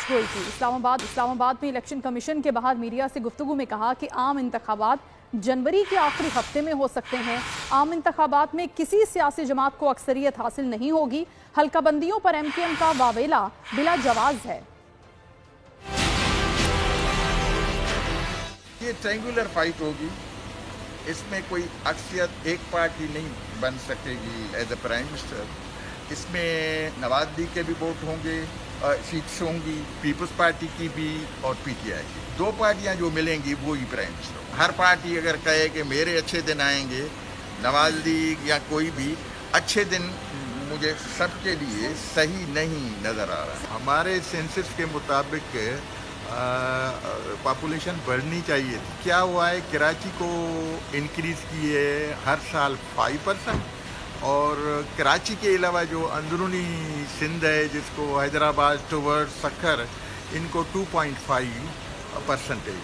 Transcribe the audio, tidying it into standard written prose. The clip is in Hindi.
गोयल की इस्लामाबाद में इलेक्शन कमीशन के बाहर मीडिया से गुफ्तगू में कहा कि आम इंतखाबात जनवरी के आखिरी हफ्ते में हो सकते हैं। आम इंतखाबात में किसी सियासी जमात को अक्सरियत हासिल नहीं होगी। हल्काबंदियों पर एमकेएम का वावेला बिला जवाज है। ये ट्रायंगुलर फाइट होगी, इसमें कोई अक्सरियत एक पार्टी नहीं बन सकेगी एज ए प्राइम मिनिस्टर। इसमें नवाज लीग के भी वोट होंगे, सीट्स होंगी पीपल्स पार्टी की भी और पीटीआई की। दो पार्टियां जो मिलेंगी वो ही प्राइम मिनिस्टर। हर पार्टी अगर कहे कि मेरे अच्छे दिन आएंगे, नवाज लीग या कोई भी, अच्छे दिन मुझे सबके लिए सही नहीं नज़र आ रहा। हमारे सेंसस के मुताबिक पॉपुलेशन बढ़नी चाहिए। क्या हुआ है, कराची को इंक्रीज़ की है हर साल 5%, और कराची के अलावा जो अंदरूनी सिंध है, जिसको हैदराबाद टुवर्ड्स सक्खर, इनको 2.5% है।